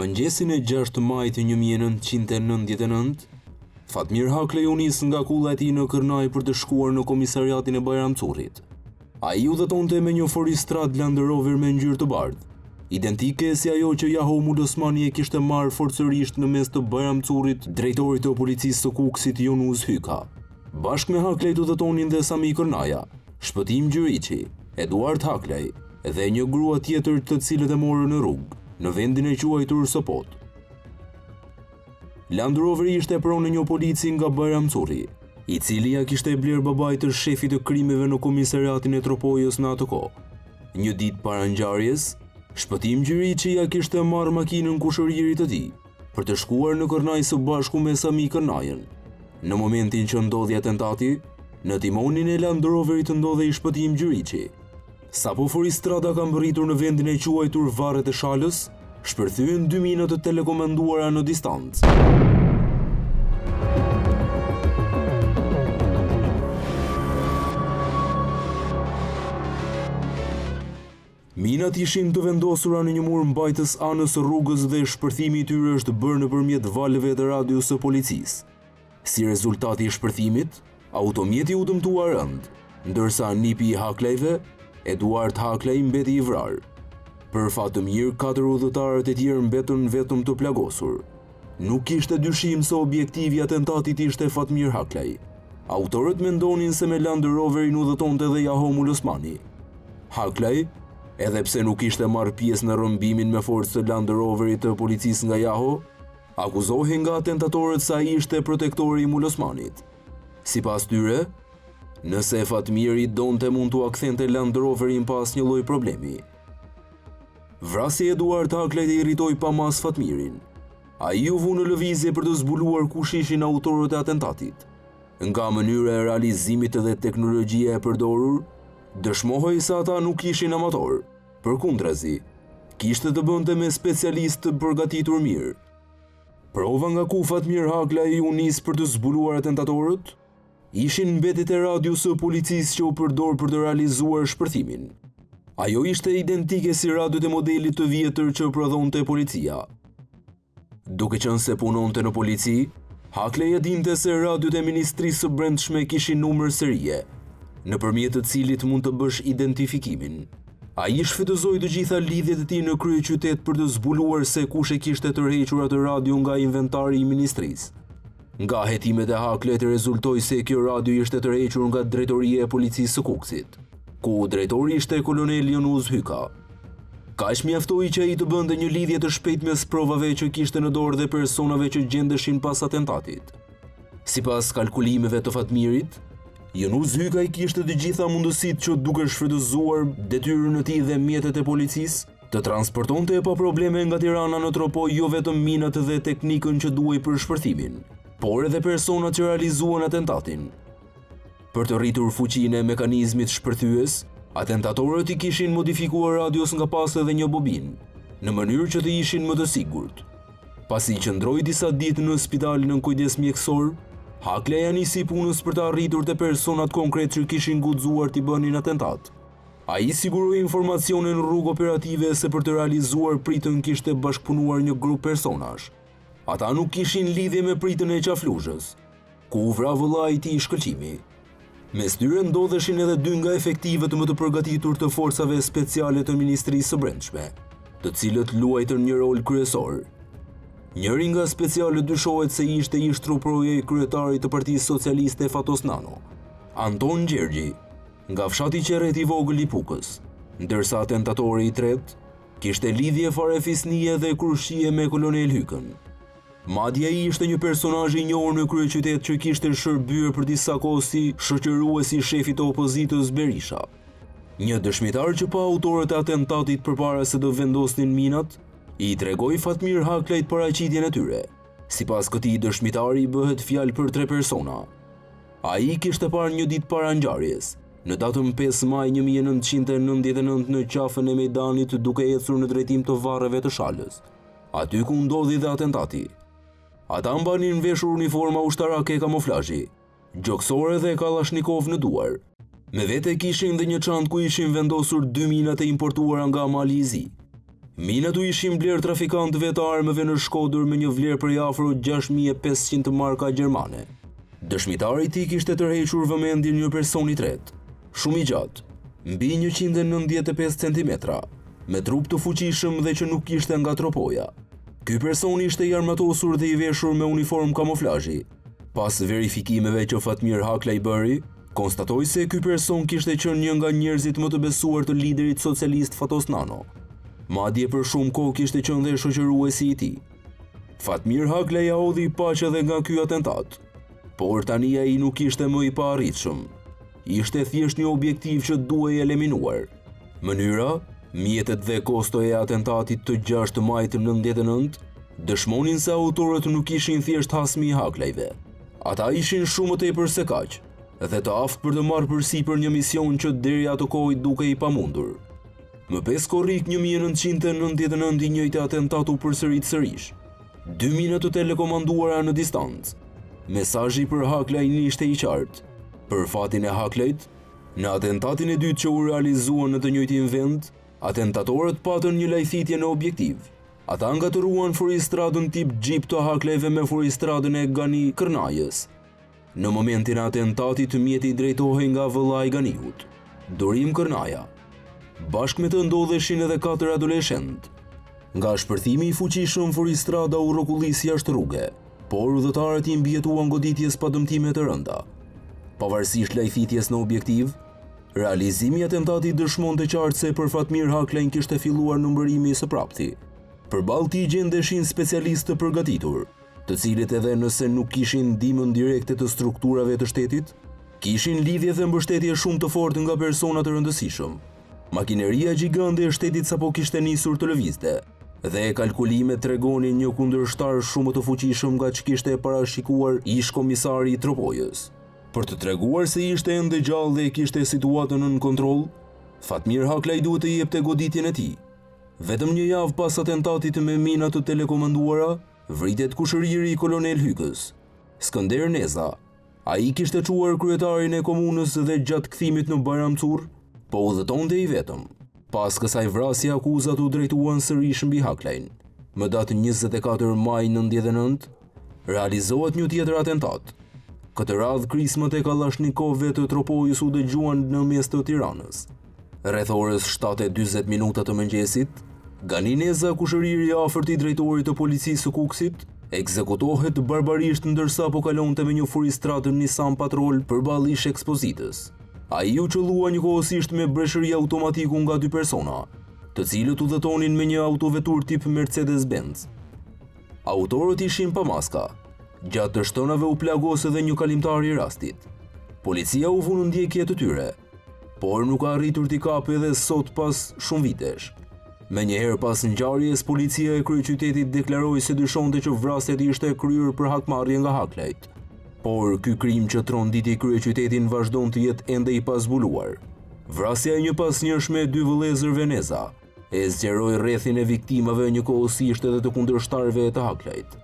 mëngjesin e 6 majit 1999, Fatmir Haklej u nis nga kulla e tij në Kërnaj për të shkuar në komisariatin e Bajramçurrit. Ai udhëtonte me një Forestrat Land Rover me ngjyrë të bardhë, identike si ajo që Jaho Mulosmani e kishte marrë forcërisht në mes të Bajramçurrit drejtorit të policisë së Kukësit Yunus Hyka. Bashkë me Haklej udhëtonin dhe Sami Kërnaja, Shpëtim Gjyriçi, Eduard Haklej dhe një grua tjetër të cilët e morën në rrugë në vendin e quajtur Sopot. Land Roveri ishte pronë një polici nga Bajramçurri, i cili ja kishte bler babait të shefit të krimeve në komisariatin e Tropojës në atë kohë. Një ditë para ngjarjes, Shpëtim Gjyriçi ja kishte marrë makinën kushëririt të tij për të shkuar në Kërnaj së bashku me Sami Kërnajën. Në momentin që ndodhi atentati, në timonin e Land Roverit ndodhej Shpëtim Gjyriçi. Sapo Forestrat ka mbërritur në vendin e quajtur Varret e Shalës, shpërthyen 2 mina të telekomanduara në distancë. Minat ishin të vendosura në një mur mbajtës anës rrugës dhe shpërthimi i tyre është bërë nëpërmjet valeve të radios së policisë. Si rezultati i shpërthimit, automjeti u dëmtua rënd, ndërsa nipi i Haklejve, Eduard Haklej, mbeti i vrarë. Për fat të mirë, 4 udhëtarët e tjerë mbetën vetëm të plagosur. Nuk kishte dyshim se objektivi i atentatit ishte Fatmir Haklej. Autorët mendonin se me Land Roverin udhëtonte dhe Jaho Mulosmani. Haklej, edhe pse nuk ishte marrë pjesë në rrëmbimin me forcë të Land Roverit të policisë nga Jaho, akuzohej nga atentatorët se ai ishte protektori i Mulosmanit. Sipas tyre, nëse Fatmiri donte mund t'u akthente Land Roverin pas një lloj problemi. Vrasi Eduard Haklej e irritoi pamas Fatmirin. Ai u vu në lëvizje për të zbuluar kush ishin autorët e atentatit. Nga mënyra e realizimit dhe teknologjia e përdorur, dëshmohej se ata nuk ishin amator. Përkundrazi, kishte të bënte me specialistë të përgatitur mirë. Prova nga ku Fatmir Haklej u nis për të zbuluar atentatorët ishin mbetet e radios së policisë që u përdor për të realizuar shpërthimin. Ajo ishte identike si radiot e modelit të vjetër që prodhonte policia. Duke qenë se punonte në polici, Haklej e dinte se radiot e Ministrisë së Brendshme kishin numër serie, nëpërmjet të cilit mund të bësh identifikimin. Ai shfrytëzoi të gjitha lidhjet e tij në kryeqytet për të zbuluar se kush e kishte tërhequr atë radio nga inventari i ministrisë. Nga hetimet e Haklejt rezultoi se kjo radio ishte tërhequr nga drejtoria e policisë së Kukësit, ku drejtori ishte kolonel Yunus Hyka. Kaq mjaftoi që ai të bënte një lidhje të shpejtë mes provave që kishte në dorë dhe personave që gjendeshin pas atentatit. Sipas kalkulimeve të Fatmirit, Yunus Hyka i kishte të gjitha mundësitë që duke shfrytëzuar detyrën e tij dhe mjetet e policisë të transportonte pa probleme nga Tirana në Tropoj jo vetëm minat dhe teknikën që duhej për shpërthimin, por edhe personat që realizuan atentatin. Për të rritur fuqinë e mekanizmit shpërthyes, atentatorët i kishin modifikuar radios nga pas edhe një bobinë, në mënyrë që të ishin më të sigurt. Pasi qëndroi disa ditë në spital në kujdes mjekësor, Haklej nisi punës për të arritur te personat konkret që kishin guxuar t'i bënin atentat. Ai siguroi informacione në rrugë operative se për të realizuar pritën kishte bashkëpunuar një grup personash. Ata nuk kishin lidhje me pritën e Qafluzhës, ku u vra vëllai i tij shkëlqimi. Mes tyre ndodheshin edhe 2 nga efektivet më të përgatitur të forcave speciale të Ministrisë së Brendshme, të cilët luajtën një rol kryesor. Njëri nga specialët dyshohet se ishte ish truproje i kryetarit të Partisë Socialiste Fatos Nano, Anton Gjergji, nga fshati Qerret i vogël i Pukës, ndërsa atentatori i tretë kishte lidhje fare fisnie dhe krushie me kolonel Hykën. Madje ai ishte një personazh i njohur në kryeqytet që kishte shërbyer për disa kohë si shoqëruesi i shefit të opozitës Berisha. Një dëshmitar që pa autorët e atentatit përpara se të vendosnin minat, i tregoi Fatmir Haklejt paraqitjen e tyre. Sipas këtij dëshmitari bëhet fjalë për 3 persona. Ai kishte parë një ditë para ngjarjes, në datën 5 maj 1999 në qafën e Mejdanit duke ecur në drejtim të varreve të Shalës, aty ku ndodhi dhe atentati. Ata mbanin veshur uniforma ushtarake kamuflazhi, gjoksore dhe kalashnikov në duar. Me vete kishin dhe një çantë ku ishin vendosur 2 minat e importuara nga Mali i Zi. Minat u ishin blerë trafikantëve të armëve në Shkodër me një vlerë prej afro 6.500 marka gjermane. Dëshmitari i tij kishte tërhequr vëmendjen një personi tret, shumë i gjatë, mbi 195 cm, me trup të fuqishëm dhe që nuk kishte nga tropoja. Ky person ishte i armatosur dhe i veshur me uniform kamuflazhi. Pas verifikimeve që Fatmir Hakla i bëri, konstatoi se ky person kishte qenë një nga njerëzit më të besuar të liderit socialist Fatos Nano. Madje për shumë kohë kishte qenë dhe shoqëruesi i tij. Fatmir Hakla ja hodhi paqe edhe nga ky atentat, por tani ai nuk ishte më i paarritshëm. Ishte thjesht një objektiv që duhej eliminuar. Mënyra, mjetet dhe kostoja e atentatit të 6 majit 99 dëshmonin se autorët nuk ishin thjesht hasmi i Haklajve. Ata ishin shumë më tepër se kaq, dhe të aftë për të marrë përsipër një mision që deri ato kohë dukej i pamundur. Më 5 korrik 1999 i njëjti atentat u përsërit sërish. 2 mina të telekomanduara në distancë. Mesazhi për Haklajn ishte i qartë. Për fatin e Haklajt, në atentatin e dytë që u realizuan në të njëjtin vend, atentatorët patën një lajthitje në objektiv. Ata ngatëruan furistradën tip Jeep të Haklajve me furistradën e Gani Kërnajës. Në momentin e atentatit, mjeti drejtohej nga vëlla i Ganiut, Dorim Kërnaja. Bashkë me të ndodheshin edhe 4 adoleshent. Nga shpërthimi i fuqishëm, furistrada u rrokullis jashtë rruge, por udhëtarët i mbijetuan goditjes pa dëmtime të rënda. Pavarësisht lajthitjes në objektiv, realizimi i atentatit dëshmonte qartë se për Fatmir Haklajn kishte filluar numërimi së prapti. Përballë tij gjendeshin specialistë të përgatitur, të cilët edhe nëse nuk kishin ndihmën direkte të strukturave të shtetit, kishin lidhje dhe mbështetje shumë të fortë nga persona të rëndësishëm. Makineria gjigande e shtetit sapo kishte nisur të lëvizte, dhe kalkulimet tregonin një kundërshtar shumë të fuqishëm nga që kishte parashikuar ish komisari i Tropojës. Për të treguar se ishte ende gjallë dhe kishte situatën nën kontroll, Fatmir Haklaj duhet të jepte goditjen e tij. Vetëm një javë pas atentatit me mina të telekomanduara, vritet kushëriri i kolonel Hykës, Skënder Neza. Ai kishte çuar kryetarin e komunës dhe gjatë kthimit në Bayramçur, po udhëtonte i vetëm. Pas kësaj vrasje, akuzat u drejtuan sërish mbi Haklajn. Më datë 24 maj 99, realizohet një tjetër atentat. Këtë radhë krismët e Kalashnikovëve të Tropojës u dëgjuan në mes të Tiranës. Rreth orës 7:40 minuta të mëngjesit, Gani Neza, kushëriri i afërt i drejtorit të policisë së Kukësit, ekzekutohet barbarisht ndërsa po kalonte me një furistradë Nissan Patrol përballë ish ekspozitës. Ai u qëllua njëkohësisht me breshëri automatiku nga 2 persona, të cilët udhëtonin me një autovetur tip Mercedes-Benz. Autorët ishin pa maska. Gjatë të shtonave u plagos edhe një kalimtar i rastit. Policia u vu në ndjekje të tyre, por nuk ka arritur t'i kapë edhe sot pas shumë vitesh. Menjëherë pas ngjarjes, policia e kryeqytetit deklaroi se dyshonte që vrasja ishte kryer për hakmarrje nga Haklajt. Por ky krim që tronditi kryeqytetin vazhdon të jetë ende i pazbuluar. Vrasja e një pasnjëshme e 2 vëllezërve Neza e zgjeroi rrethin e viktimave njëkohësisht edhe të kundërshtarëve të Haklajt.